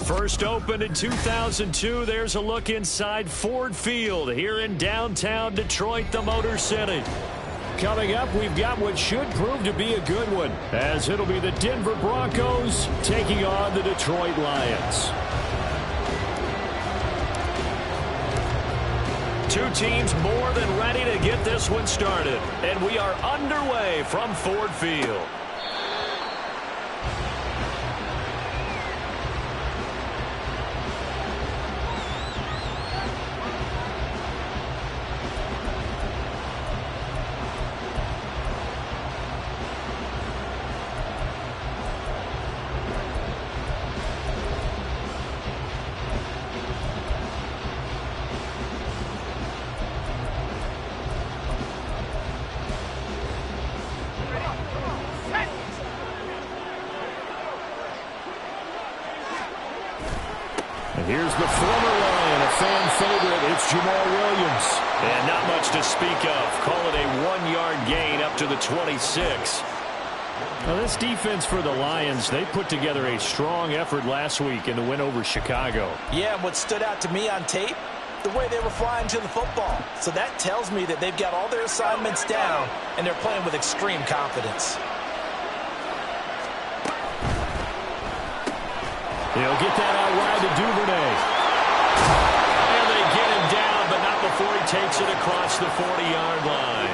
First opened in 2002, there's a look inside Ford Field here in downtown Detroit, the Motor City. Coming up, we've got what should prove to be a good one, as it'll be the Denver Broncos taking on the Detroit Lions. Two teams more than ready to get this one started, and we are underway from Ford Field. Here's the former Lion, a fan favorite. It's Jamal Williams. And not much to speak of. Call it a 1-yard gain up to the 26. Now, this defense for the Lions, they put together a strong effort last week in the win over Chicago. Yeah, and what stood out to me on tape, the way they were flying to the football. So that tells me that they've got all their assignments down, and they're playing with extreme confidence. They'll get that out wide to Duvernay. And they get him down, but not before he takes it across the 40-yard line.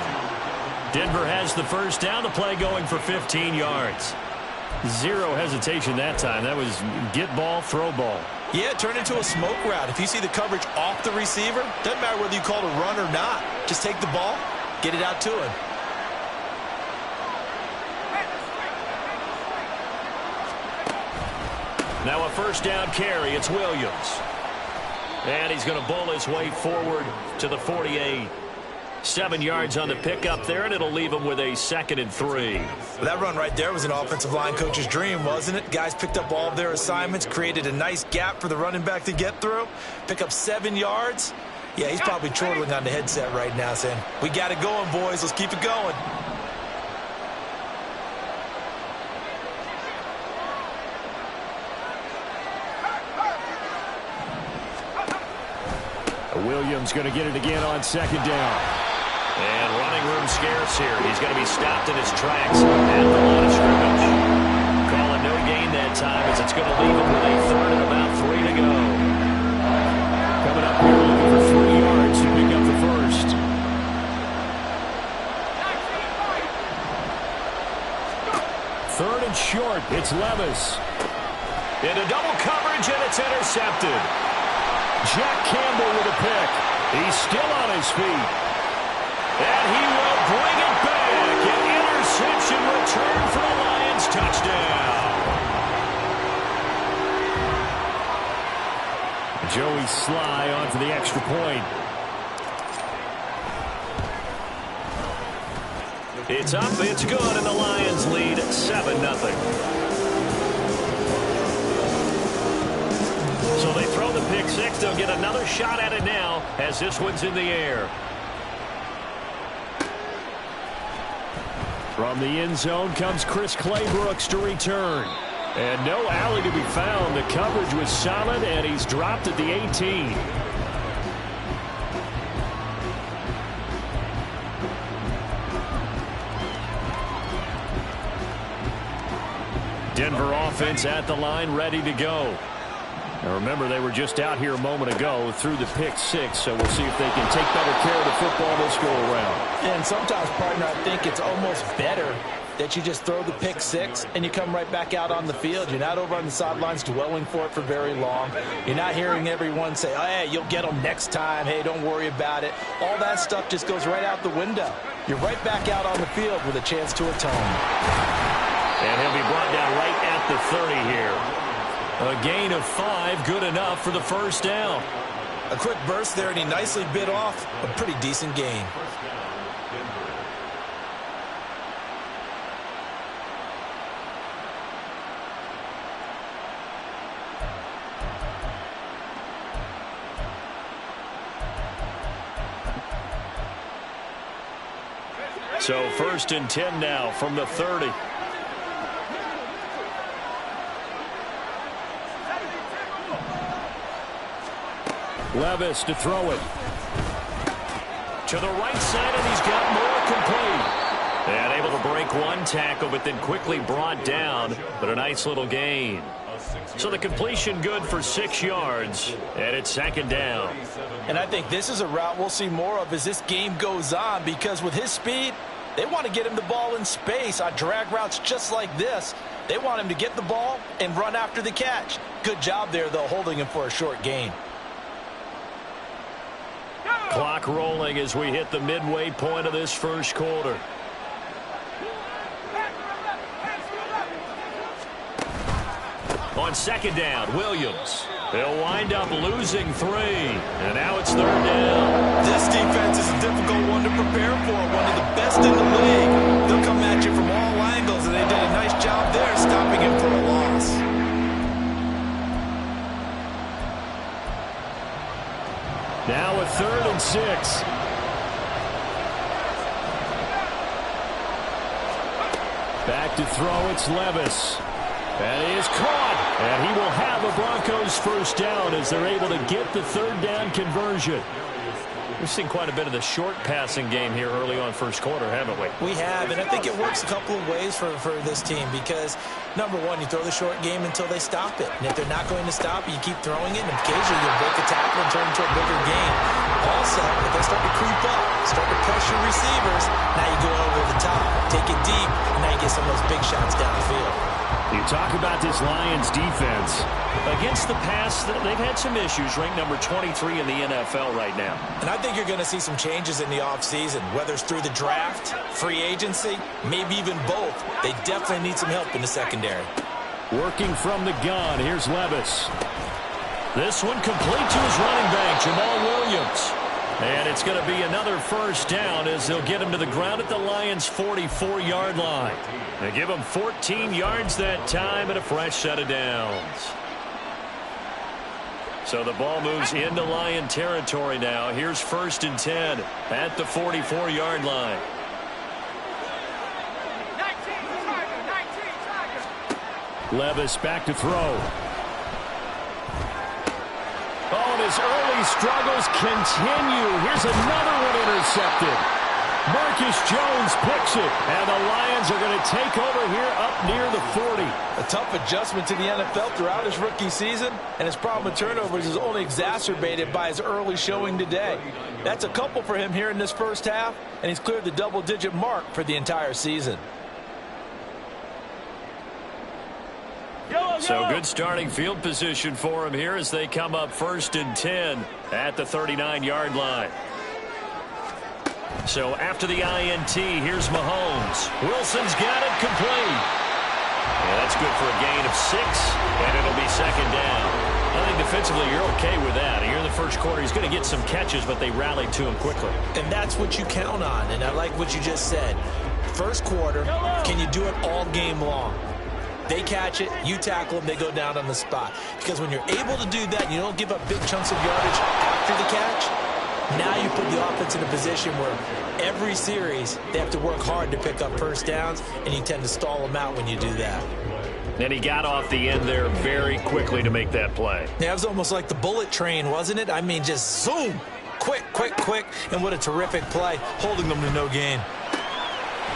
Denver has the first down. The play going for 15 yards. Zero hesitation that time. That was get ball, throw ball. Yeah, turn into a smoke route. If you see the coverage off the receiver, doesn't matter whether you call it a run or not. Just take the ball, get it out to him. Now a first down carry. It's Williams. And he's going to bowl his way forward to the 48. 7 yards on the pickup there, and it'll leave him with a 2nd and 3. Well, that run right there was an offensive line coach's dream, wasn't it? Guys picked up all of their assignments, created a nice gap for the running back to get through, pick up 7 yards. Yeah, he's probably chortling on the headset right now saying, we got it going, boys. Let's keep it going. Williams going to get it again on 2nd down. And running room scarce here. He's going to be stopped in his tracks at the line of scrimmage. Calling no gain that time as it's going to leave him with a 3rd and about 3 to go. Coming up here looking for 3 yards to pick up the first. Third and short. It's Levis. Into double coverage, and it's intercepted. Jack Campbell with a pick. He's still on his feet. And he will bring it back. An interception return for the Lions. Touchdown. Joey Sly on for the extra point. It's up, it's good, and the Lions lead 7-0. So they throw the pick six. They'll get another shot at it now as this one's in the air. From the end zone comes Chris Claybrooks to return. And no alley to be found. The coverage was solid, and he's dropped at the 18. Denver offense at the line, ready to go. Now remember, they were just out here a moment ago through the pick six, so we'll see if they can take better care of the football this go around. And sometimes, partner, I think it's almost better that you just throw the pick six and you come right back out on the field. You're not over on the sidelines dwelling for it for very long. You're not hearing everyone say, oh, hey, you'll get them next time. Hey, don't worry about it. All that stuff just goes right out the window. You're right back out on the field with a chance to atone. And he'll be brought down right at the 30 here. A gain of 5, good enough for the first down. A quick burst there, and he nicely bit off a pretty decent gain. So 1st and 10 now from the 30. Levis to throw it. To the right side, and he's got more complete. And able to break one tackle, but then quickly brought down. But a nice little gain. So the completion good for 6 yards, and it's second down. And I think this is a route we'll see more of as this game goes on, because with his speed, they want to get him the ball in space on drag routes just like this. They want him to get the ball and run after the catch. Good job there, though, holding him for a short gain. Clock rolling as we hit the midway point of this first quarter. On second down, Williams. They'll wind up losing 3. And now it's third down. This defense is a difficult one to prepare for. One of the best in the league. They'll come at you from all angles, and they did a nice job there stopping him for a loss. Now a 3rd and 6. Back to throw, it's Levis. And he is caught. And he will have a Broncos first down as they're able to get the third down conversion. We've seen quite a bit of the short passing game here early on first quarter, haven't we? We have, and I think it works a couple of ways for this team because, number one, you throw the short game until they stop it. And if they're not going to stop it, you keep throwing it, and occasionally you'll break a tackle and turn it into a bigger game. Also, if they start to creep up, start to pressure receivers, now you go over the top, take it deep, and now you get some of those big shots downfield. You talk about this Lions defense. Against the pass, they've had some issues, ranked number 23 in the NFL right now. And I think you're going to see some changes in the offseason, whether it's through the draft, free agency, maybe even both. They definitely need some help in the secondary. Working from the gun, here's Levis. This one complete to his running back, Jamal Williams. And it's going to be another first down as they'll get him to the ground at the Lions' 44-yard line. They give him 14 yards that time and a fresh set of downs. So the ball moves into Lion territory now. Here's 1st and 10 at the 44-yard line. Levis back to throw. Oh, and his early struggles continue. Here's another one intercepted. Marcus Jones picks it, and the Lions are going to take over here up near the 40. A tough adjustment to the NFL throughout his rookie season, and his problem with turnovers is only exacerbated by his early showing today. That's a couple for him here in this first half, and he's cleared the double-digit mark for the entire season. So good starting field position for him here as they come up 1st and 10 at the 39-yard line. So after the INT, here's Mahomes. Wilson's got it complete. Yeah, that's good for a gain of 6, and it'll be second down. I think defensively you're okay with that. Here in the first quarter, he's going to get some catches, but they rallied to him quickly. And that's what you count on, and I like what you just said. First quarter, can you do it all game long? They catch it, you tackle them, they go down on the spot. Because when you're able to do that, you don't give up big chunks of yardage after the catch. Now you put the offense in a position where every series they have to work hard to pick up first downs, and you tend to stall them out when you do that. And he got off the end there very quickly to make that play. Yeah, it was almost like the bullet train, wasn't it? I mean, just zoom, quick, quick, quick, and what a terrific play, holding them to no gain.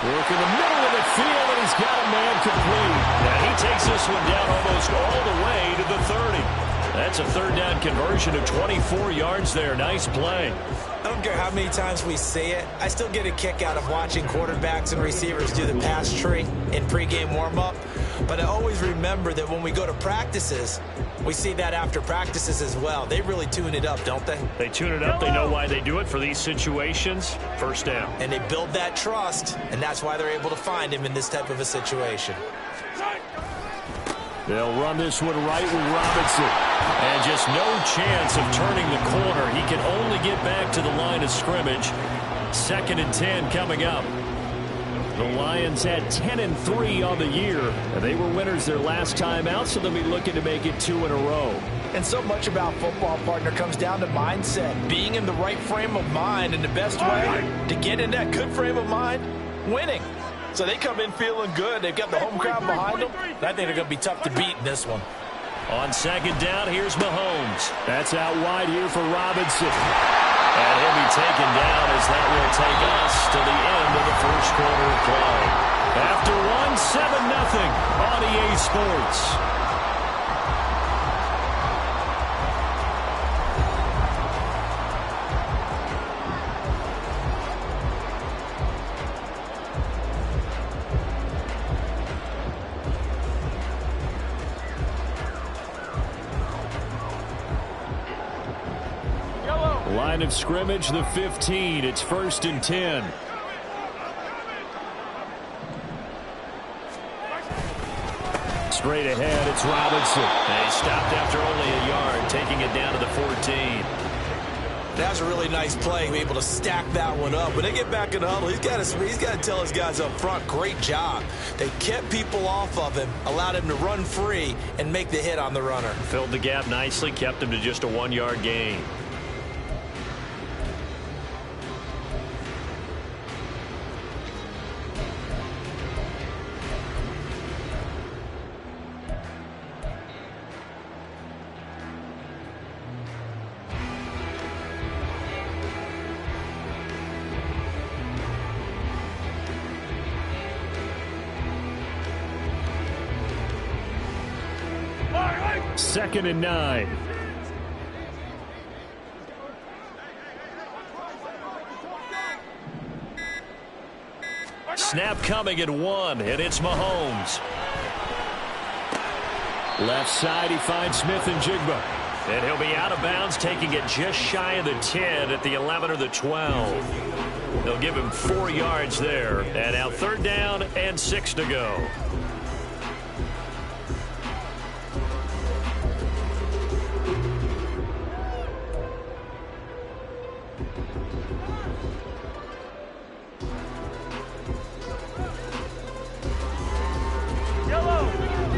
Work in the middle of the field, and he's got a man complete. Now he takes this one down almost all the way to the 30. That's a third down conversion of 24 yards there. Nice play. I don't care how many times we say it. I still get a kick out of watching quarterbacks and receivers do the pass tree in pregame warm-up. But I always remember that when we go to practices, we see that after practices as well. They really tune it up, don't they? They tune it up. They know why they do it for these situations. First down. And they build that trust, and that's why they're able to find him in this type of a situation. They'll run this one right with Robinson. And just no chance of turning the corner. He can only get back to the line of scrimmage. 2nd and 10 coming up. The Lions had 10-3 on the year, and they were winners their last time out, so they'll be looking to make it 2 in a row. And so much about football, partner, comes down to mindset. Being in the right frame of mind, and the best way to get in that good frame of mind, winning. So they come in feeling good. They've got the home crowd behind them. I think they're going to be tough to beat in this one. On second down, here's Mahomes. That's out wide here for Robinson. And he'll be taken down as that will take us to the end of the first quarter of play. After one, 7-0 on EA Sports. Line of scrimmage, the 15. It's 1st and 10. Straight ahead, it's Robinson. And he stopped after only a yard, taking it down to the 14. That's a really nice play, able to stack that one up. When they get back in the huddle, he's got to tell his guys up front, great job. They kept people off of him, allowed him to run free, and make the hit on the runner. Filled the gap nicely, kept him to just a 1-yard gain. Second and 9. Snap coming at 1, and it's Mahomes. Left side, he finds Smith and Jigba. And he'll be out of bounds, taking it just shy of the 10 at the 11 or the 12. They'll give him 4 yards there. And now 3rd down and 6 to go.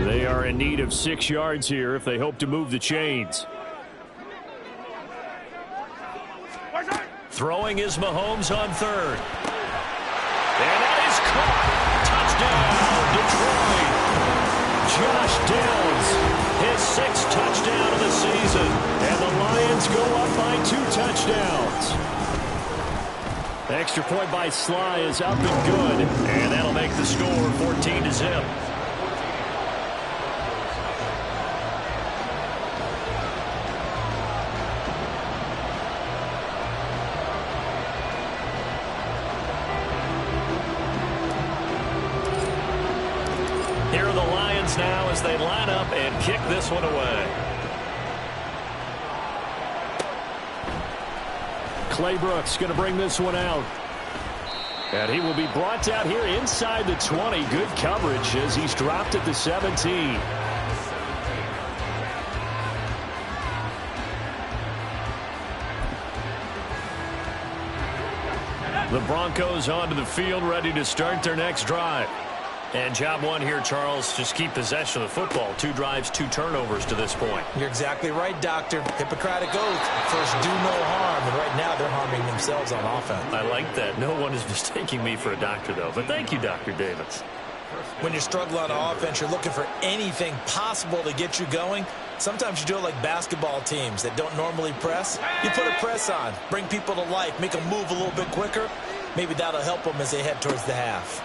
They are in need of 6 yards here if they hope to move the chains. Throwing is Mahomes on 3rd. And that is caught. Touchdown, Detroit. Josh Downs, his 6th touchdown of the season. And the Lions go up by 2 touchdowns. Extra point by Sly is up and good. And that'll make the score 14-0. Here are the Lions now as they line up and kick this one away. Clay Brooks going to bring this one out. And he will be brought out here inside the 20. Good coverage as he's dropped at the 17. The Broncos onto the field, ready to start their next drive. And job one here, Charles, just keep possession of the football. 2 drives, 2 turnovers to this point. You're exactly right, Doctor. Hippocratic oath. First, do no harm. And right now, they're harming themselves on offense. I like that. No one is mistaking me for a doctor, though. But thank you, Dr. Davis. When you're struggling on offense, you're looking for anything possible to get you going. Sometimes you do it like basketball teams that don't normally press. You put a press on, bring people to life, make them move a little bit quicker. Maybe that'll help them as they head towards the half.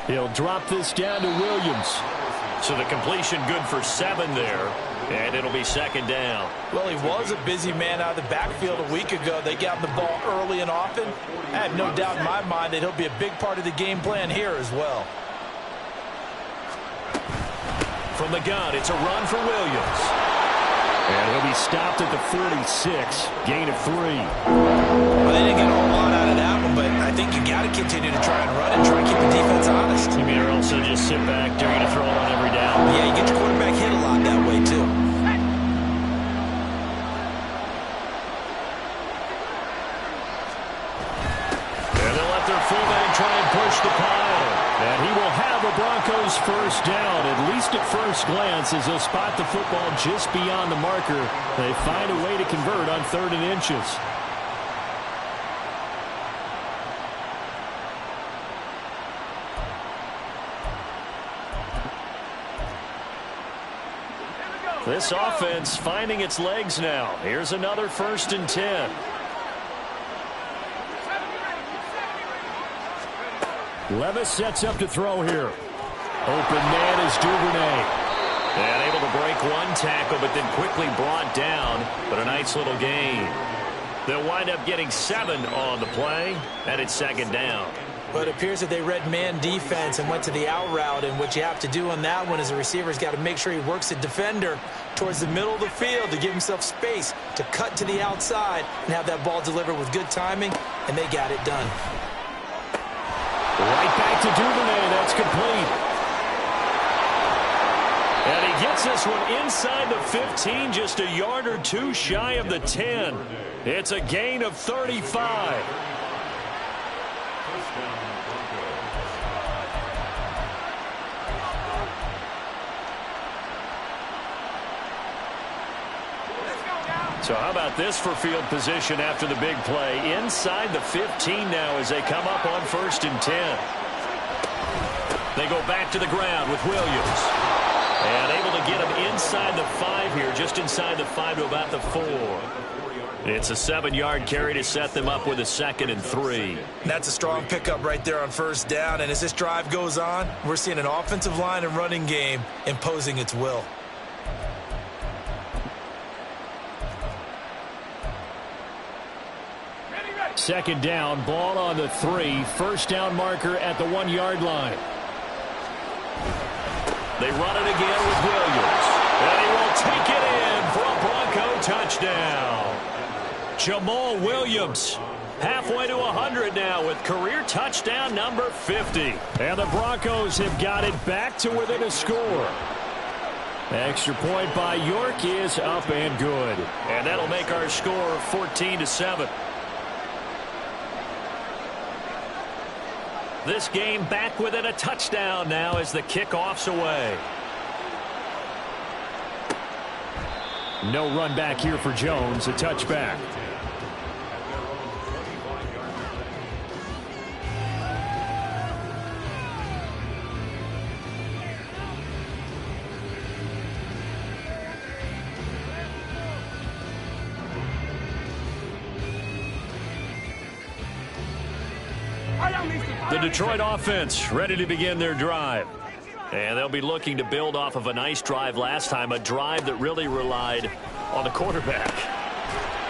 He'll drop this down to Williams. So the completion good for 7 there. And it'll be 2nd down. Well, he was a busy man out of the backfield a week ago. They got him the ball early and often. I have no doubt in my mind that he'll be a big part of the game plan here as well. From the gun, it's a run for Williams. And he'll be stopped at the 46. Gain of 3. Well, they didn't get a whole lot out of that one, but I think you got to continue to try and run and try and keep the defense honest. You mean or also just sit back, dare you to throw it on every down? Yeah, you get your quarterback hit a lot that way, too. And they'll let their fullback try and push the pile. And he will have a Broncos first down, at least at first glance, as they'll spot the football just beyond the marker. They find a way to convert on 3rd and inches. This offense finding its legs now. Here's another 1st and 10. Levis sets up to throw here. Open man is Duvernay. And able to break one tackle, but then quickly brought down. But a nice little gain. They'll wind up getting 7 on the play, and it's 2nd down. But it appears that they read man defense and went to the out route, and what you have to do on that one is the receiver's got to make sure he works the defender towards the middle of the field to give himself space to cut to the outside and have that ball delivered with good timing, and they got it done. Right back to Duvernay. That's complete. And he gets this one inside the 15, just a yard or 2 shy of the 10. It's a gain of 35. So how about this for field position after the big play? Inside the 15 now as they come up on 1st and 10. They go back to the ground with Williams. And able to get him inside the 5 here, just inside the 5 to about the 4. It's a 7-yard carry to set them up with a 2nd and 3. That's a strong pickup right there on 1st down, and as this drive goes on, we're seeing an offensive line and running game imposing its will. Second down, ball on the 3. 1st down marker at the 1-yard line. They run it again with Williams. And he will take it in for a Bronco touchdown. Jamal Williams halfway to 100 now with career touchdown number 50. And the Broncos have got it back to within a score. Extra point by York is up and good. And that'll make our score 14-7. This game back within a touchdown now as the kickoff's away. No run back here for Jones. A touchback. The Detroit offense ready to begin their drive. And they'll be looking to build off of a nice drive last time, a drive that really relied on the quarterback.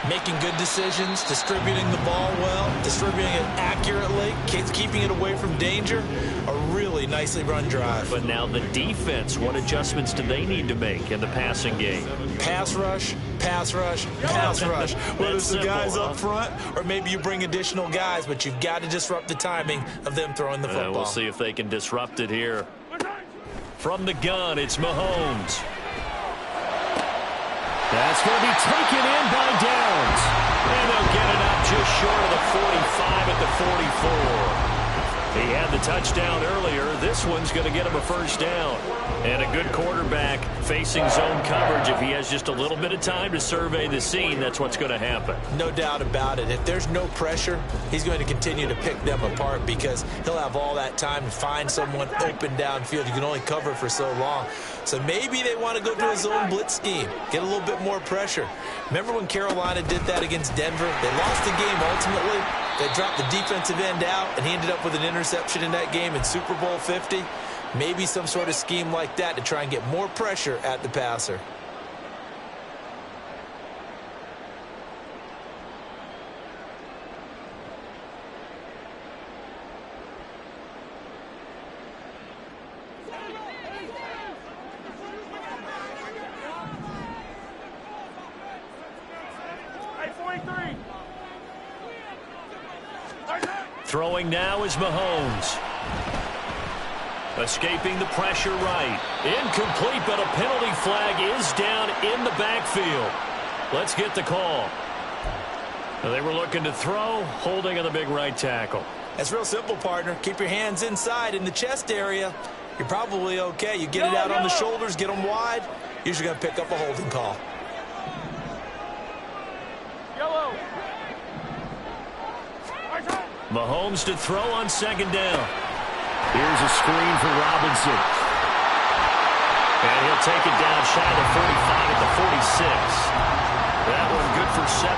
Making good decisions, distributing the ball well, distributing it accurately, keeping it away from danger. A really nicely run drive. But now the defense, what adjustments do they need to make in the passing game? Pass rush, pass rush, pass rush. Whether it's the guys up front or maybe you bring additional guys, but you've got to disrupt the timing of them throwing the football. We'll see if they can disrupt it here. From the gun, it's Mahomes. That's going to be taken in by Downs. And they'll get it up just short of the 45 at the 44. He had the touchdown earlier. This one's going to get him a 1st down. And a good quarterback facing zone coverage. If he has just a little bit of time to survey the scene, that's what's going to happen. No doubt about it. If there's no pressure, he's going to continue to pick them apart because he'll have all that time to find someone open downfield. You can only cover for so long. So maybe they want to go to a zone blitz scheme, get a little bit more pressure. Remember when Carolina did that against Denver? They lost the game ultimately. They dropped the defensive end out, and he ended up with an interception in that game in Super Bowl 50. Maybe some sort of scheme like that to try and get more pressure at the passer. Throwing now is Mahomes. Escaping the pressure right. Incomplete, but a penalty flag is down in the backfield. Let's get the call. They were looking to throw, holding on the big right tackle. That's real simple, partner. Keep your hands inside in the chest area. You're probably okay. You get it out on the shoulders, get them wide. Usually going to pick up a holding call. Mahomes to throw on 2nd down. Here's a screen for Robinson. And he'll take it down shy of the 45 That one good for 17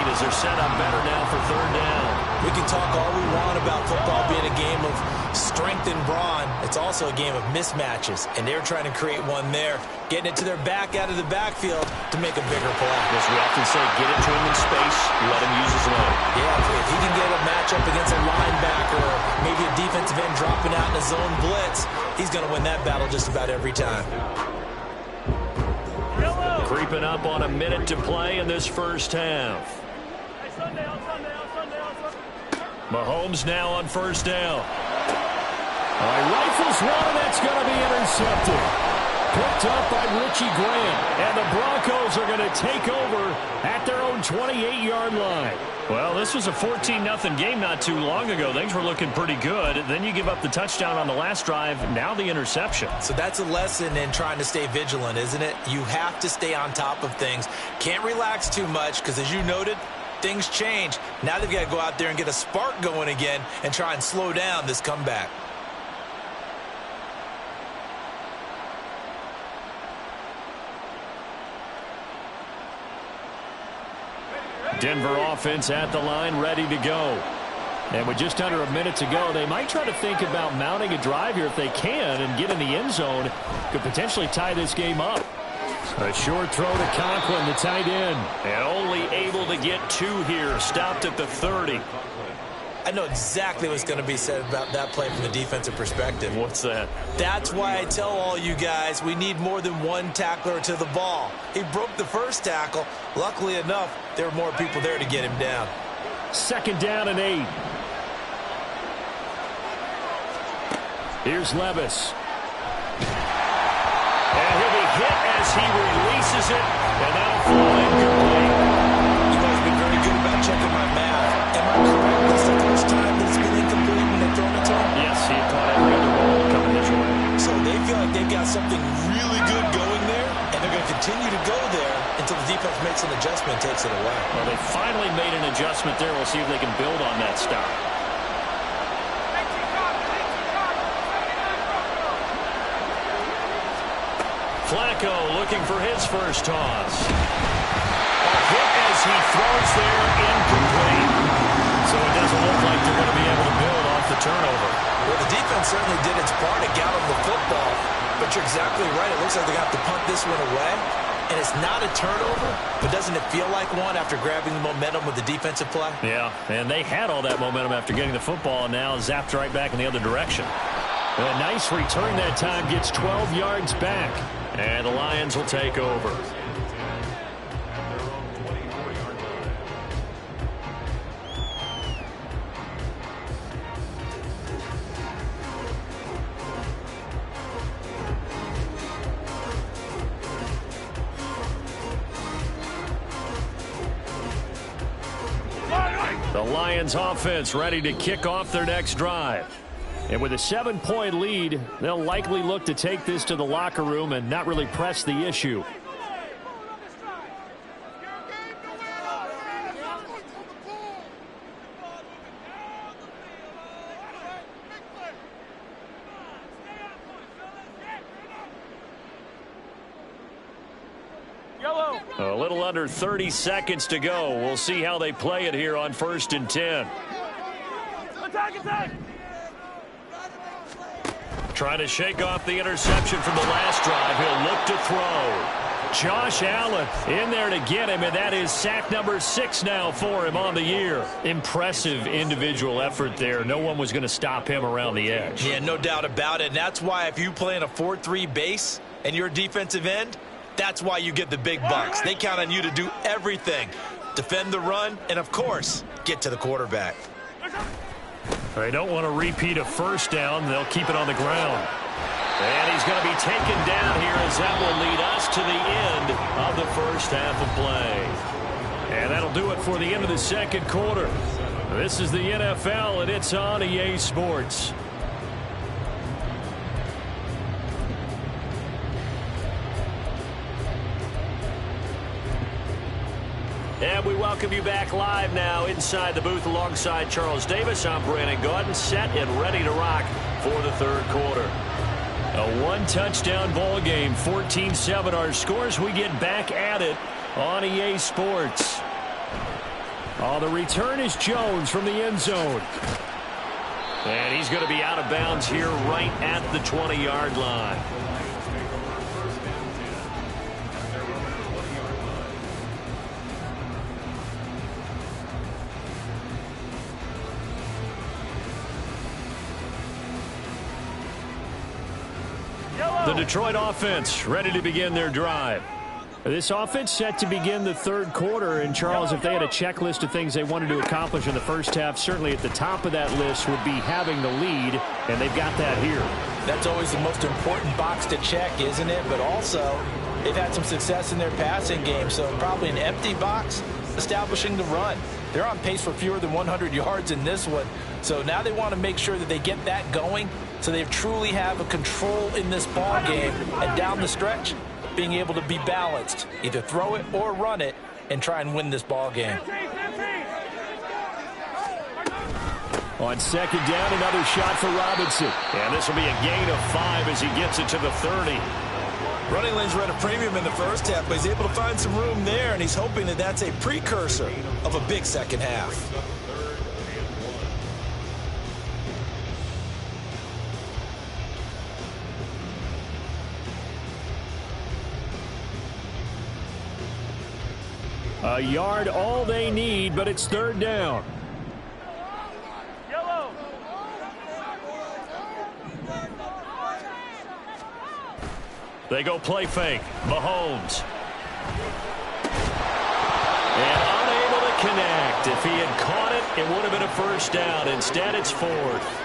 as they're set up better now for third down. We can talk all we want about football being a game of strength and brawn. It's also a game of mismatches, and they're trying to create one there, getting it to their back out of the backfield to make a bigger play. As we often say, get it to him in space, let him use his leg. Yeah, if he can get a matchup against a linebacker or maybe a defensive end dropping out in a zone blitz, he's going to win that battle just about every time. Creeping up on a minute to play in this first half. Mahomes now on first down. All right, rifles one, and that's going to be intercepted. Picked up by Richie Grant. And the Broncos are going to take over at their own 28-yard line. Well, this was a 14-0 game not too long ago. Things were looking pretty good. Then you give up the touchdown on the last drive. Now the interception. So that's a lesson in trying to stay vigilant, isn't it? You have to stay on top of things. Can't relax too much because, as you noted, things change. Now they've got to go out there and get a spark going again and try and slow down this comeback. Denver offense at the line, ready to go. And with just under a minute to go, they might try to think about mounting a drive here if they can and get in the end zone. Could potentially tie this game up. A short throw to Conklin, the tight end. And only able to get two here. Stopped at the 30. I know exactly what's going to be said about that play from the defensive perspective. What's that? That's why I tell all you guys we need more than one tackler to the ball. He broke the first tackle. Luckily enough, there were more people there to get him down. Second down and 8. Here's Levis. And he'll be hit as he releases it, and that'll fall incomplete. You guys have been very good about checking my math. Am I correct? That's the first time that's been incomplete when they've thrown it to him? Yes, he caught every other ball coming his way. So they feel like they've got something really good going there, and they're going to continue to go there until the defense makes an adjustment and takes it away. Well, they finally made an adjustment there. We'll see if they can build on that stop. Flacco looking for his first toss. A hit as he throws there, incomplete. So it doesn't look like they're going to be able to build off the turnover. Well, the defense certainly did its part to get them the football, but you're exactly right. It looks like they got to punt this one away, and it's not a turnover, but doesn't it feel like one after grabbing the momentum with the defensive play? Yeah, and they had all that momentum after getting the football, and now zapped right back in the other direction. A nice return that time, gets 12 yards back. And the Lions will take over. The Lions offense ready to kick off their next drive. And with a 7-point lead, they'll likely look to take this to the locker room and not really press the issue. A little under 30 seconds to go. We'll see how they play it here on 1st and 10. Trying to shake off the interception from the last drive. He'll look to throw. Josh Allen in there to get him, and that is sack number 6 now for him on the year. Impressive individual effort there. No one was going to stop him around the edge. Yeah, no doubt about it. And that's why if you play in a 4-3 base and you're a defensive end, that's why you get the big bucks. They count on you to do everything. Defend the run and, of course, get to the quarterback. They don't want to repeat a first down. They'll keep it on the ground. And he's going to be taken down here as that will lead us to the end of the first half of play. And that'll do it for the end of the second quarter. This is the NFL, and it's on EA Sports. And we welcome you back live now inside the booth alongside Charles Davis. I'm Brandon Gaudin, set and ready to rock for the third quarter. A one-touchdown ball game, 14-7 our scores. We get back at it on EA Sports. Oh, the return is Jones from the end zone. And he's going to be out of bounds here right at the 20-yard line. The Detroit offense ready to begin their drive. This offense set to begin the third quarter. And, Charles, if they had a checklist of things they wanted to accomplish in the first half, certainly at the top of that list would be having the lead, and they've got that here. That's always the most important box to check, isn't it? But also, they've had some success in their passing game, so probably an empty box establishing the run. They're on pace for fewer than 100 yards in this one. So now they want to make sure that they get that going so they truly have a control in this ball game. And down the stretch, being able to be balanced, either throw it or run it, and try and win this ball game. On second down, another shot for Robinson. And this will be a gain of 5 as he gets it to the 30. Running lanes were at a premium in the first half, but he's able to find some room there, and he's hoping that that's a precursor of a big second half. A yard all they need, but it's third down. They go play fake. Mahomes. And unable to connect. If he had caught it, it would have been a first down. Instead, it's fourth.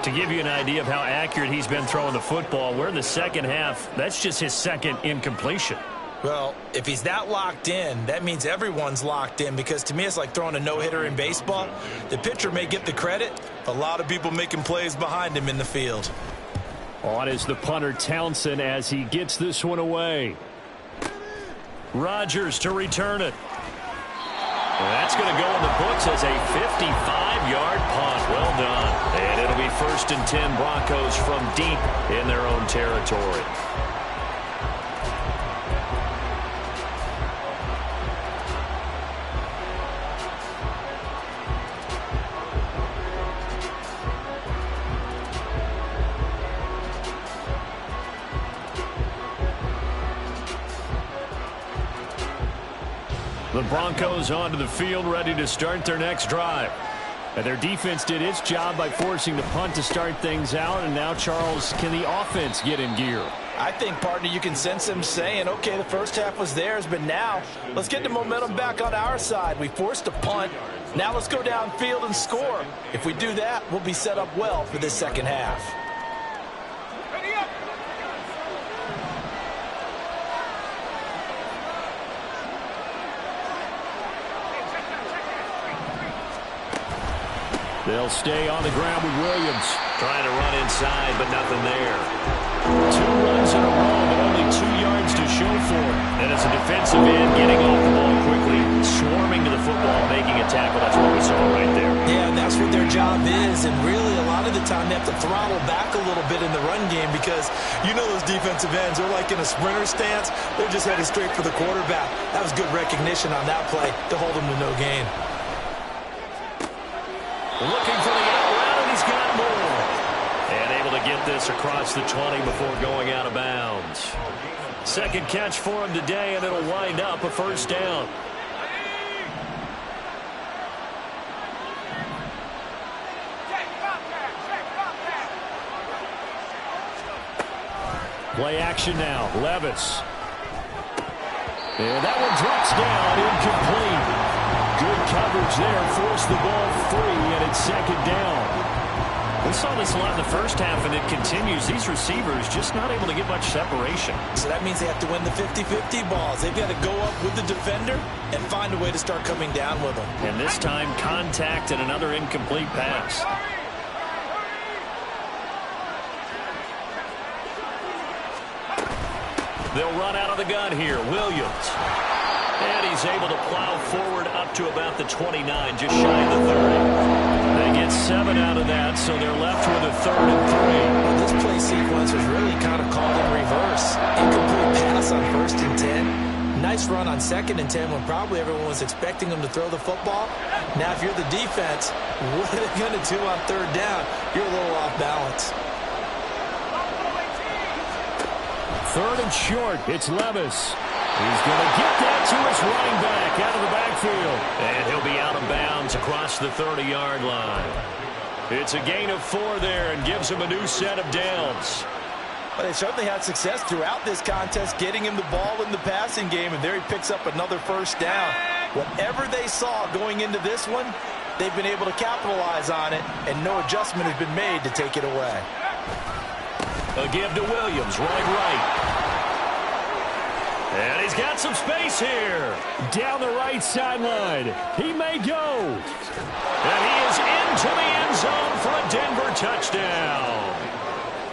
To give you an idea of how accurate he's been throwing the football, we're in the second half. That's just his second incompletion. Well, if he's that locked in, that means everyone's locked in, because to me it's like throwing a no-hitter in baseball. The pitcher may get the credit, a lot of people making plays behind him in the field. On is the punter Townsend as he gets this one away. Rodgers to return it. Well, that's going to go in the books as a 55-yard punt. Well done. And it'll be 1st and 10 Broncos from deep in their own territory. The Broncos onto the field, ready to start their next drive. And their defense did its job by forcing the punt to start things out. And now, Charles, can the offense get in gear? I think, partner, you can sense them saying, okay, the first half was theirs, but now let's get the momentum back on our side. We forced a punt. Now let's go downfield and score. If we do that, we'll be set up well for this second half. They'll stay on the ground with Williams. Trying to run inside, but nothing there. 2 runs in a row, but only 2 yards to show for it. And as a defensive end, getting off the ball quickly, swarming to the football, making a tackle. That's what we saw right there. Yeah, and that's what their job is. And really, a lot of the time, they have to throttle back a little bit in the run game, because you know those defensive ends, they're like in a sprinter stance. They're just headed straight for the quarterback. That was good recognition on that play to hold them to no gain. Looking for the out route, and he's got more. And able to get this across the 20 before going out of bounds. Second catch for him today, and it'll wind up a first down. Play action now. Levis. And that one drops down, incomplete. Good coverage there, forced the ball free, and it's second down. We saw this a lot in the first half, and it continues. These receivers just not able to get much separation. So that means they have to win the 50-50 balls. They've got to go up with the defender and find a way to start coming down with them. And this time, contact and another incomplete pass. They'll run out of the gun here. Williams. And he's able to plow forward up to about the 29, just shy of the 30. They get 7 out of that, so they're left with a 3rd and 3. Well, this play sequence was really kind of called in reverse. Incomplete pass on 1st and 10. Nice run on 2nd and 10 when probably everyone was expecting him to throw the football. Now, if you're the defense, what are they going to do on 3rd down? You're a little off balance. 3rd and short. It's Levis. He's going to get that to his running back out of the backfield. And he'll be out of bounds across the 30-yard line. It's a gain of 4 there and gives him a new set of downs. Well, they certainly had success throughout this contest getting him the ball in the passing game, and there he picks up another 1st down. Whatever they saw going into this one, they've been able to capitalize on it, and no adjustment has been made to take it away. A give to Williams, right. And he's got some space here. Down the right sideline. He may go. And he is into the end zone for a Denver touchdown.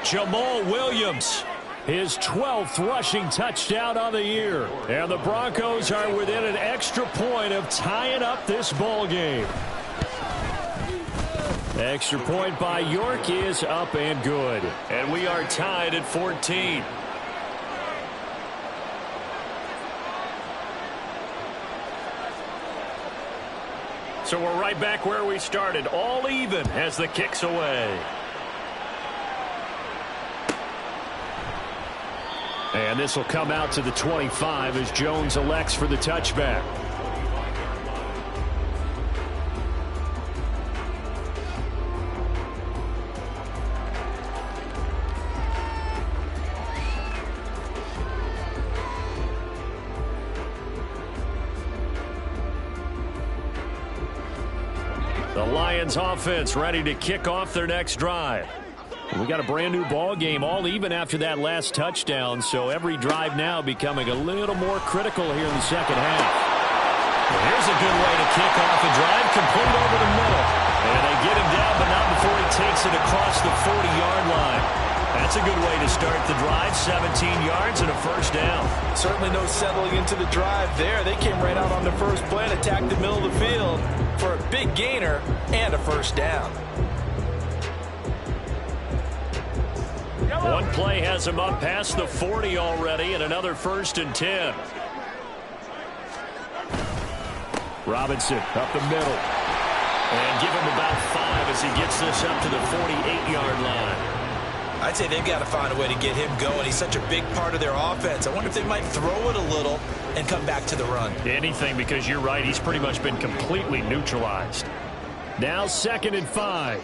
Jamal Williams, his 12th rushing touchdown on the year. And the Broncos are within an extra point of tying up this ball game. Extra point by York is up and good. And we are tied at 14. So we're right back where we started, all even as the kick's away. And this will come out to the 25 as Jones elects for the touchback. The Lions offense ready to kick off their next drive. We got a brand new ball game, all even after that last touchdown, so every drive now becoming a little more critical here in the second half. Well, here's a good way to kick off a drive, complete over the middle. And they get him down, but not before he takes it across the 40-yard line. That's a good way to start the drive, 17 yards and a 1st down. Certainly no settling into the drive there. They came right out on the first play and attacked the middle of the field for a big gainer and a 1st down. One play has him up past the 40 already and another 1st and 10. Robinson up the middle. And give him about 5 as he gets this up to the 48-yard line. I'd say they've got to find a way to get him going. He's such a big part of their offense. I wonder if they might throw it a little and come back to the run. Anything, because you're right. He's pretty much been completely neutralized. Now 2nd and 5.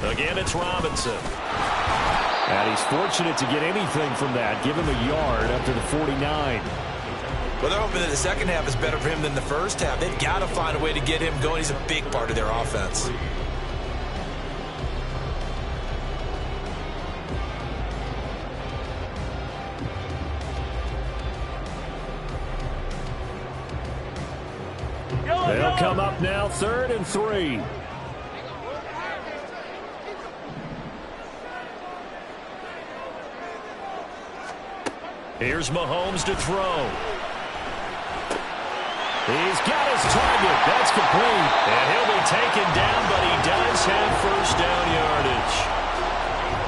Again, it's Robinson. And he's fortunate to get anything from that. Give him a yard up to the 49. Well, they're hoping that the second half is better for him than the first half. They've got to find a way to get him going. He's a big part of their offense. They'll come up now 3rd and 3. Here's Mahomes to throw. He's got his target. That's complete. And he'll be taken down, but he does have 1st down yardage.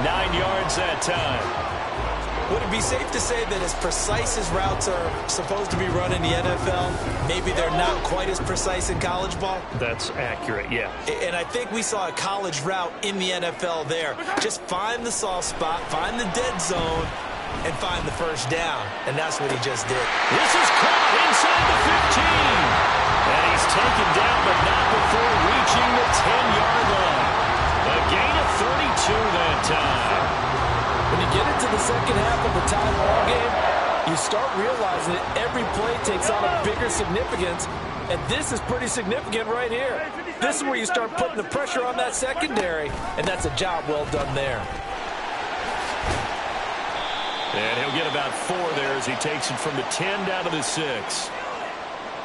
9 yards that time. Would it be safe to say that as precise as routes are supposed to be run in the NFL, maybe they're not quite as precise in college ball? That's accurate, yeah. And I think we saw a college route in the NFL there. Just find the soft spot, find the dead zone, and find the 1st down. And that's what he just did. This is caught inside the 15. And he's taken down, but not before reaching the 10-yard line. A gain of 32 that time. When you get into the second half of a tie ball game, you start realizing that every play takes on a bigger significance. And this is pretty significant right here. This is where you start putting the pressure on that secondary. And that's a job well done there. And he'll get about 4 there as he takes it from the 10 down to the 6.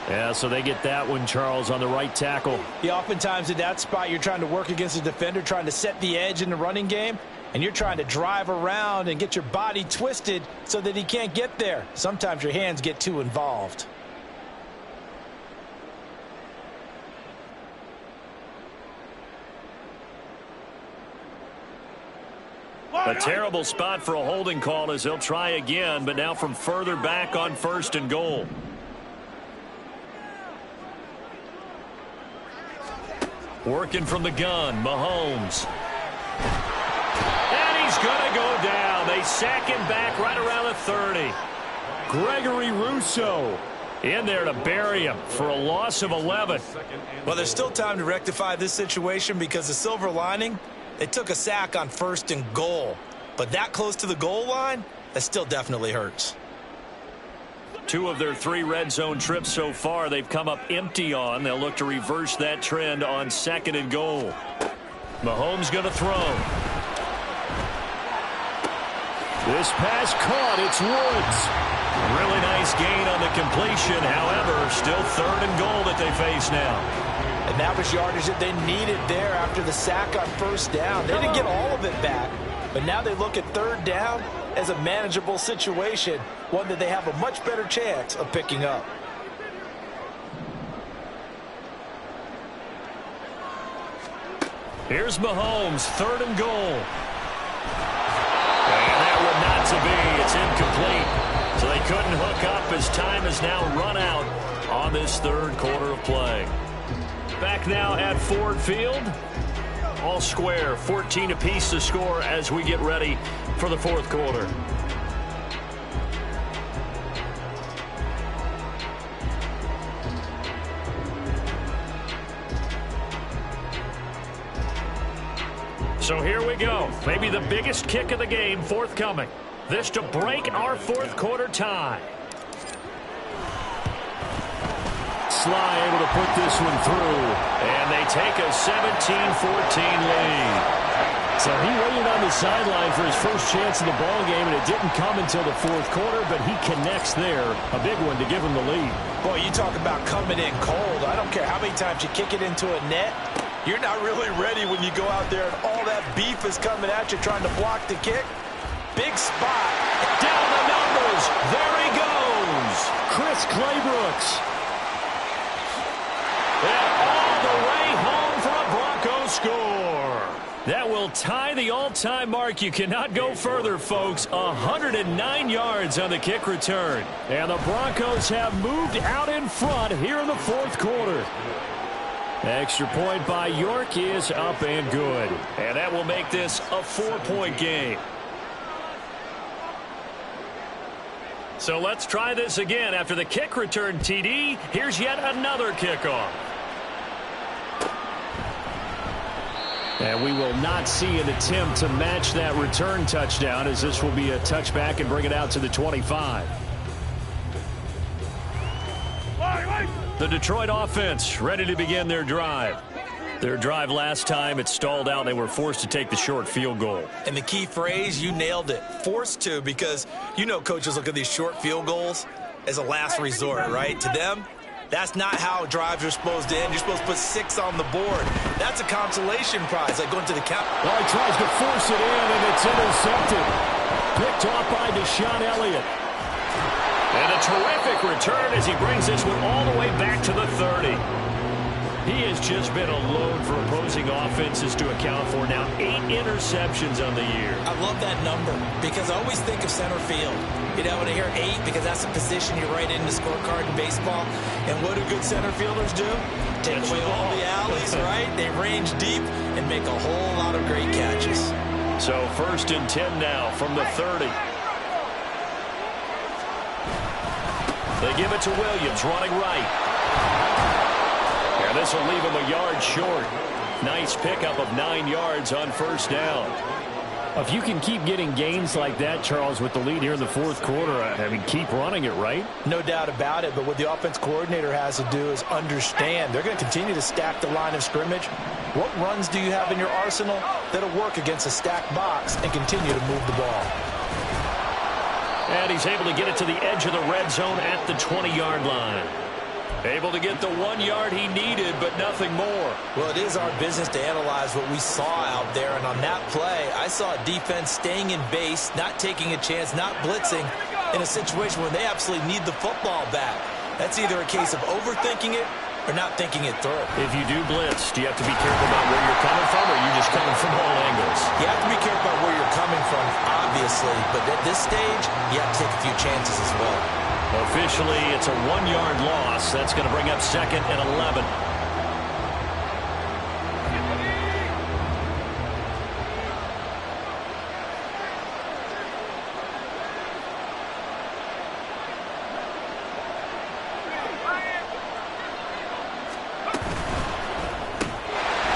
Yeah, so they get that one, Charles, on the right tackle. Yeah, oftentimes in that spot, you're trying to work against a defender, trying to set the edge in the running game. and you're trying to drive around and get your body twisted so that he can't get there. Sometimes your hands get too involved. A terrible spot for a holding call as they'll try again, but now from further back on 1st and goal. Working from the gun, Mahomes. And he's going to go down. They sack him back right around the 30. Gregory Rousseau in there to bury him for a loss of 11. Well, there's still time to rectify this situation because the silver lining, they took a sack on 1st and goal. But that close to the goal line, that still definitely hurts. 2 of their 3 red zone trips so far they've come up empty on. They'll look to reverse that trend on 2nd and goal. Mahomes going to throw. This pass caught. It's Woods. Really nice gain on the completion. However, still 3rd and goal that they face now. And that was yardage that they needed there after the sack on 1st down. They didn't get all of it back, but now they look at 3rd down as a manageable situation, one that they have a much better chance of picking up. Here's Mahomes, 3rd and goal. And that would not to be. It's incomplete. So they couldn't hook up as time is now run out on this 3rd quarter of play. Back now at Ford Field. All square, 14 apiece to score as we get ready for the 4th quarter. So here we go. Maybe the biggest kick of the game forthcoming. This to break our 4th quarter tie. Sly able to put this one through, and they take a 17-14 lead. So he waited on the sideline for his first chance in the ball game, and it didn't come until the 4th quarter, but he connects there. A big one to give him the lead. Boy, you talk about coming in cold. I don't care how many times you kick it into a net. You're not really ready when you go out there and all that beef is coming at you trying to block the kick. Big spot. Down the numbers. There he goes. Chris Claybrooks. And all the way home for a Broncos score. That will tie the all-time mark. You cannot go further, folks. 109 yards on the kick return. And the Broncos have moved out in front here in the 4th quarter. Extra point by York is up and good. And that will make this a 4-point game. So let's try this again. After the kick return TD, here's yet another kickoff. And we will not see an attempt to match that return touchdown, as this will be a touchback and bring it out to the 25. The Detroit offense ready to begin their drive. Their drive last time, it stalled out. They were forced to take the short field goal. And the key phrase, you nailed it, forced to, because you know coaches look at these short field goals as a last resort, right? To them, that's not how drives are supposed to end. You're supposed to put 6 on the board. That's a consolation prize, like going to the count. Well, he tries to force it in, and it's intercepted. Picked off by Deshaun Elliott. And a terrific return as he brings this one all the way back to the 30. He has just been a load for opposing offenses to account for. Now 8 interceptions on the year. I love that number because I always think of center field. You know, when I hear 8, because that's a position you write in the scorecard in baseball. And what do good center fielders do? Take away all the alleys, right? They range deep and make a whole lot of great catches. So 1st and 10 now from the 30. They give it to Williams, running right. And this will leave him a yard short. Nice pickup of 9 yards on 1st down. If you can keep getting gains like that, Charles, with the lead here in the 4th quarter, I mean, keep running it, right? No doubt about it, but what the offense coordinator has to do is understand. They're going to continue to stack the line of scrimmage. What runs do you have in your arsenal that'll work against a stacked box and continue to move the ball? And he's able to get it to the edge of the red zone at the 20-yard line. Able to get the 1 yard he needed, but nothing more. Well, it is our business to analyze what we saw out there, and on that play, I saw a defense staying in base, not taking a chance, not blitzing in a situation where they absolutely need the football back. That's either a case of overthinking it or not thinking it through. If you do blitz, do you have to be careful about where you're coming from, or are you just coming from all angles? You have to be careful about where you're coming from, obviously, but at this stage, you have to take a few chances as well. Officially, it's a 1 yard loss. That's going to bring up 2nd and 11.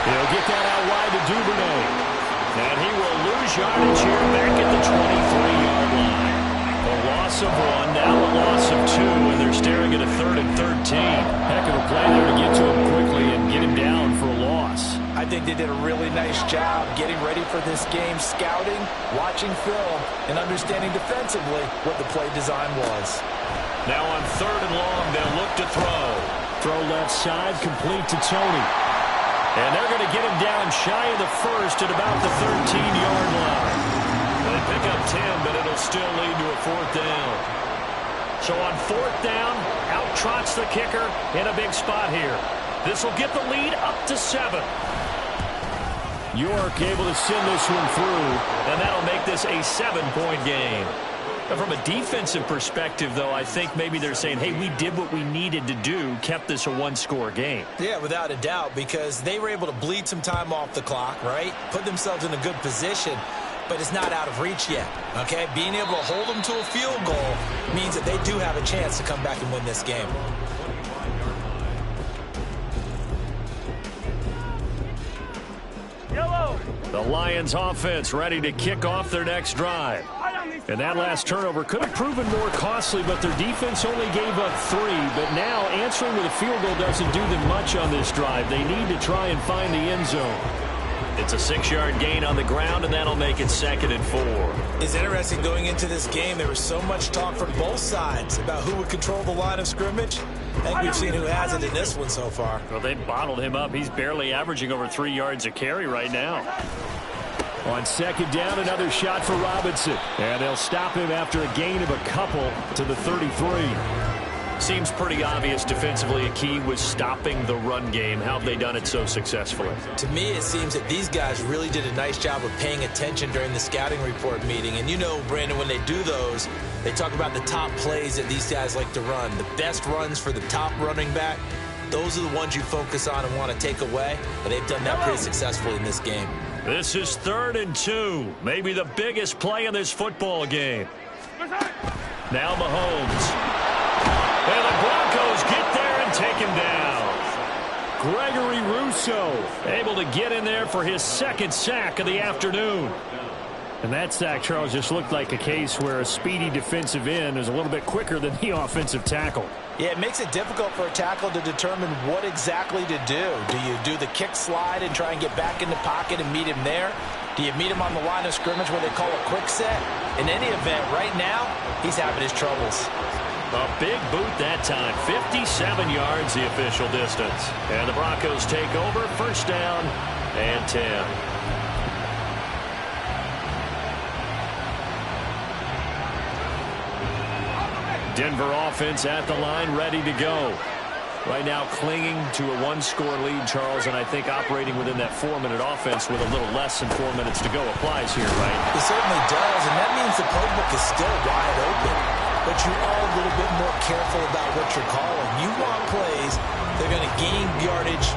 He'll get that out wide to Duvernay. And he will lose yardage here back at the 23-yard line. A loss of 1, now a loss of 2, and they're staring at a 3rd and 13. Heck of a play there to get to him quickly and get him down for a loss. I think they did a really nice job getting ready for this game, scouting, watching film, and understanding defensively what the play design was. Now on 3rd and long, they'll look to throw. Throw left side, complete to Tony. And they're going to get him down shy of the 1st at about the 13-yard line. They pick up 10, but it'll still lead to a 4th down. So on 4th down, out trots the kicker in a big spot here. This will get the lead up to 7. York able to send this one through, and that'll make this a 7-point game. But from a defensive perspective, though, I think maybe they're saying, hey, we did what we needed to do, kept this a 1-score game. Yeah, without a doubt, because they were able to bleed some time off the clock, right? Put themselves in a good position, but it's not out of reach yet, okay? Being able to hold them to a field goal means that they do have a chance to come back and win this game. The Lions offense ready to kick off their next drive. And that last turnover could have proven more costly, but their defense only gave up 3. But now answering with a field goal doesn't do them much on this drive. They need to try and find the end zone. It's a 6-yard gain on the ground, and that'll make it 2nd and 4. It's interesting going into this game. There was so much talk from both sides about who would control the line of scrimmage. I think we've seen who has it in this one so far. Well, they bottled him up. He's barely averaging over 3 yards a carry right now. On 2nd down, another shot for Robinson. And they'll stop him after a gain of a couple to the 33. Seems pretty obvious defensively a key was stopping the run game. How have they done it so successfully? To me, it seems that these guys really did a nice job of paying attention during the scouting report meeting. And you know, Brandon, when they do those, they talk about the top plays that these guys like to run. The best runs for the top running back, those are the ones you focus on and want to take away. But they've done that pretty successfully in this game. This is 3rd and 2. Maybe the biggest play in this football game. Now Mahomes. And the Broncos get there and take him down. Gregory Rousseau able to get in there for his 2nd sack of the afternoon. And that sack, Charles, just looked like a case where a speedy defensive end is a little bit quicker than the offensive tackle. Yeah, it makes it difficult for a tackle to determine what exactly to do. Do you do the kick slide and try and get back in the pocket and meet him there? Do you meet him on the line of scrimmage where they call a quick set? In any event, right now, he's having his troubles. A big boot that time. 57 yards the official distance. And the Broncos take over. 1st down and 10. Denver offense at the line, ready to go. Right now clinging to a 1-score lead, Charles, and I think operating within that 4-minute offense with a little less than 4 minutes to go applies here, right? It certainly does, and that means the playbook is still wide open. But you are a little bit more careful about what you're calling. You want plays that are going to gain yardage,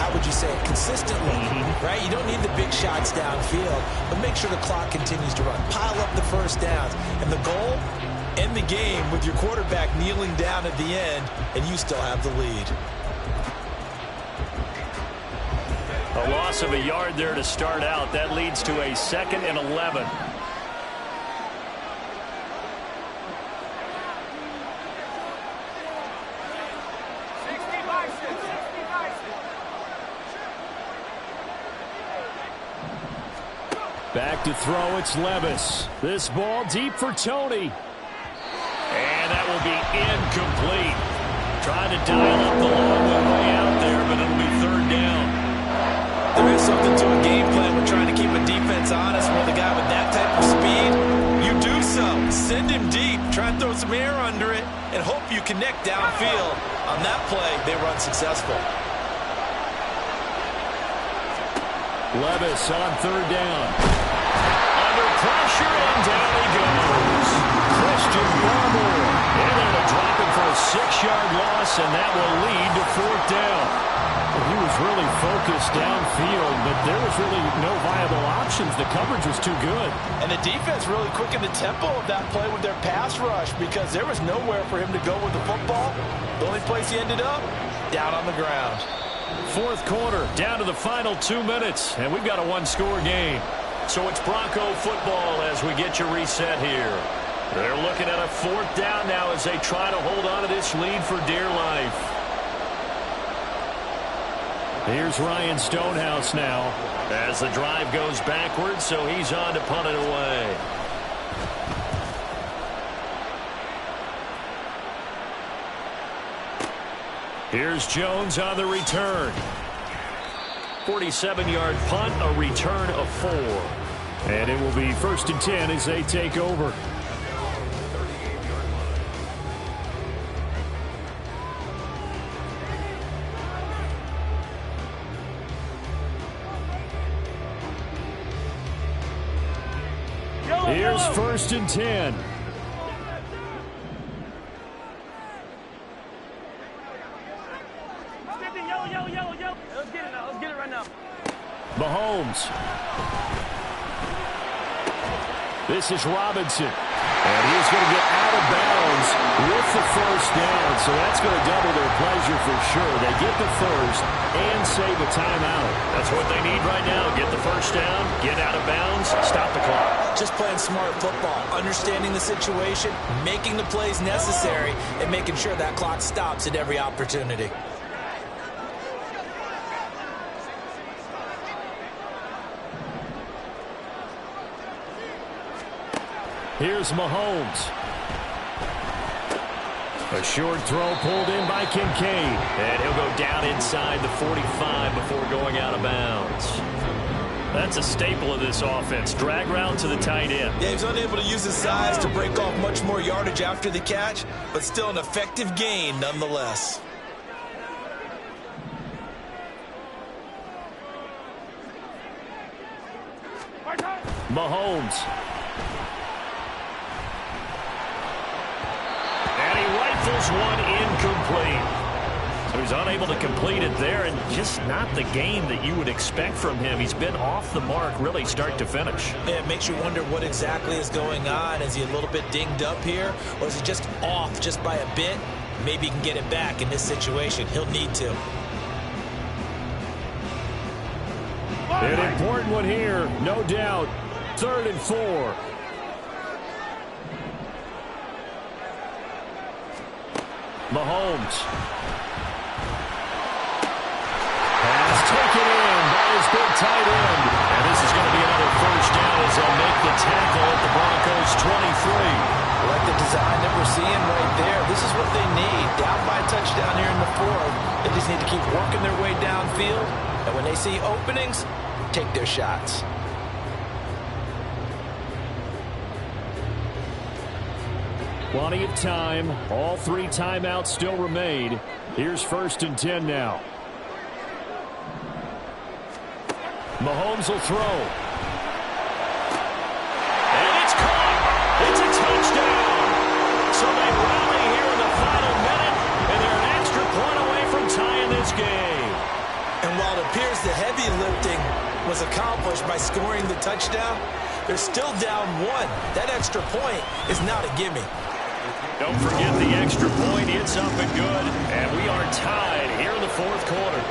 how would you say it, consistently, right? You don't need the big shots downfield, but make sure the clock continues to run. Pile up the 1st downs. And the goal? End the game with your quarterback kneeling down at the end, and you still have the lead. A loss of a yard there to start out. That leads to a 2nd and 11. Back to throw, it's Levis. This ball deep for Tony. And that will be incomplete. Trying to dial up the long way out there, but it'll be third down. There is something to a game plan with trying to keep a defense honest with a guy with that type of speed. You do so. Send him deep. Try and throw some air under it and hope you connect downfield. On that play, they were unsuccessful. Levis on third down. Under pressure, and down he goes. Christian Barmore in there to drop it for a 6-yard loss, and that will lead to fourth down. He was really focused downfield, but there was really no viable options. The coverage was too good. And the defense really quickened the tempo of that play with their pass rush because there was nowhere for him to go with the football. The only place he ended up, down on the ground. Fourth quarter, down to the final 2 minutes, and we've got a one-score game. So it's Bronco football as we get you reset here. They're looking at a fourth down now as they try to hold on to this lead for dear life. Here's Ryan Stonehouse now as the drive goes backwards, so he's on to punt it away. Here's Jones on the return. 47-yard punt, a return of 4. And it will be 1st and 10 as they take over. Here's 1st and 10. Mahomes. This is Robinson. And he's going to get out of bounds with the first down. So that's going to double their pleasure for sure. They get the first and save a timeout. That's what they need right now. Get the first down, get out of bounds, stop the clock. Just playing smart football, understanding the situation, making the plays necessary, and making sure that clock stops at every opportunity. Here's Mahomes. A short throw pulled in by Kincaid. And he'll go down inside the 45 before going out of bounds. That's a staple of this offense. Drag route to the tight end. Yeah, he's unable to use his size to break off much more yardage after the catch, but still an effective gain nonetheless. Mahomes. And he rifles one incomplete. So he's unable to complete it there, and just not the game that you would expect from him. He's been off the mark really start to finish. Yeah, it makes you wonder what exactly is going on. Is he a little bit dinged up here, or is he just off just by a bit? Maybe he can get it back in this situation. He'll need to. An important one here, no doubt. 3rd and 4. Mahomes. Pass taken in by his big tight end. And this is going to be another first down as they'll make the tackle at the Broncos 23. I like the design that we're seeing right there. This is what they need. Down by a touchdown here in the 4th. They just need to keep working their way downfield. And when they see openings, take their shots. Plenty of time. All 3 timeouts still remain. Here's 1st and 10 now. Mahomes will throw. And it's caught. It's a touchdown. So they rally here in the final minute, and they're an extra point away from tying this game. And while it appears the heavy lifting was accomplished by scoring the touchdown, they're still down 1. That extra point is not a gimme. Don't forget the extra point. It's up and good. And we are tied here in the 4th quarter.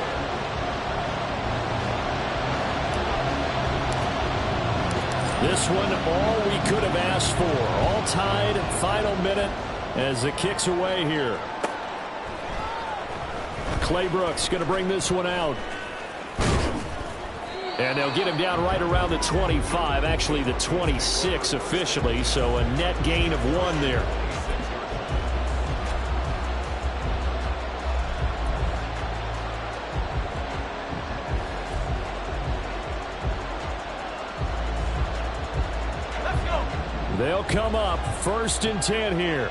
This one, all we could have asked for. All tied, final minute as it kicks away here. Clay Brooks going to bring this one out. And they'll get him down right around the 25, actually the 26 officially, so a net gain of 1 there. will come up 1st and 10 here.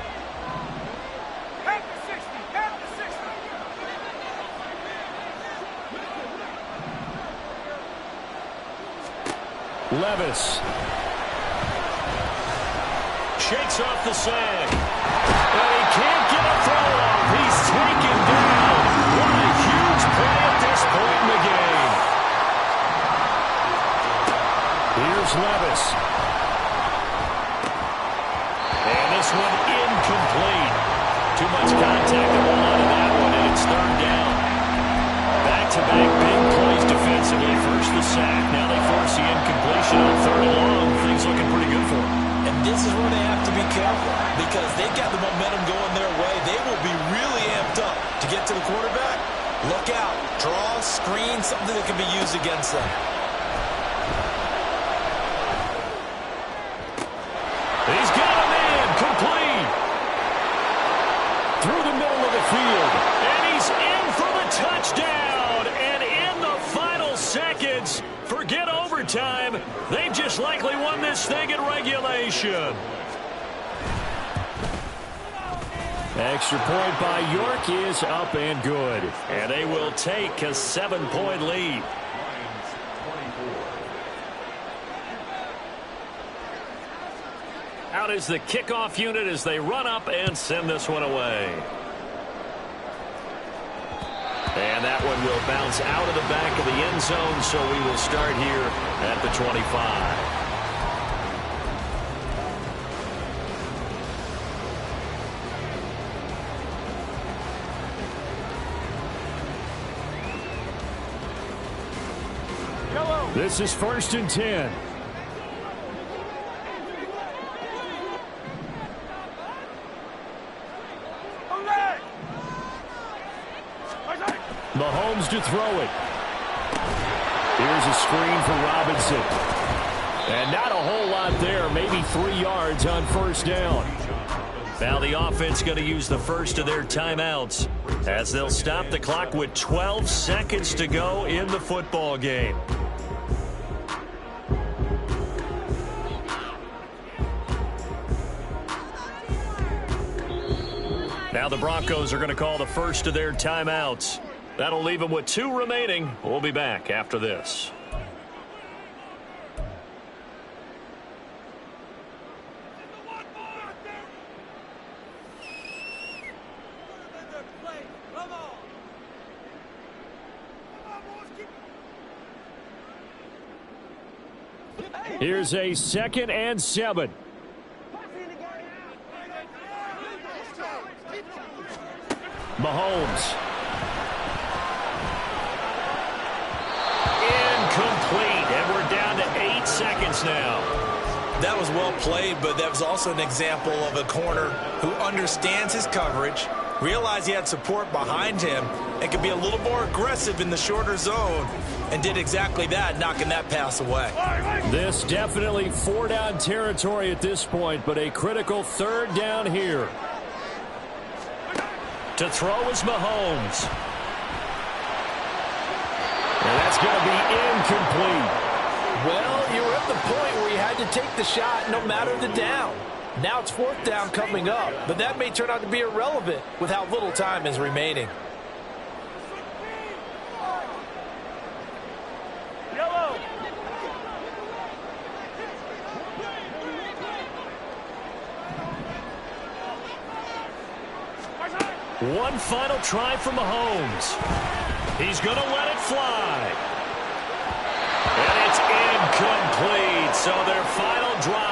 Levis shakes off the sag. And he can't get a throw off. He's taken down. What a huge play at this point in the game. Here's Levis. And this one incomplete. Too much contact to hold on to that one, and it's 3rd down. Back-to-back big plays defensively. First the sack. Now they force the incompletion on 3rd and long. Things looking pretty good for them. And this is where they have to be careful because they've got the momentum going their way. They will be really amped up to get to the quarterback. Look out. Draw, screen, something that can be used against them. He's got a man. Complete. Through the middle of the field. And he's in for the touchdown. And in the final seconds, forget overtime. They've just likely won this thing in regulation. Extra point by York is up and good. And they will take a 7-point lead. Out is the kickoff unit as they run up and send this one away. And that one will bounce out of the back of the end zone, so we will start here at the 25. This is 1st and 10. Mahomes to throw it. Here's a screen for Robinson. And not a whole lot there. Maybe 3 yards on 1st down. Now the offense going to use the first of their timeouts as they'll stop the clock with 12 seconds to go in the football game. Now the Broncos are going to call the first of their timeouts. That'll leave them with 2 remaining. We'll be back after this. Here's a 2nd and 7. Mahomes. Incomplete, and we're down to 8 seconds now. That was well played, but that was also an example of a corner who understands his coverage, realized he had support behind him, and could be a little more aggressive in the shorter zone, and did exactly that, knocking that pass away. This definitely 4-down territory at this point, but a critical 3rd down here. To throw is Mahomes. And that's going to be incomplete. Well, you were at the point where you had to take the shot no matter the down. Now it's 4th down coming up, but that may turn out to be irrelevant with how little time is remaining. One final try for Mahomes. He's going to let it fly. And it's incomplete. So their final drive.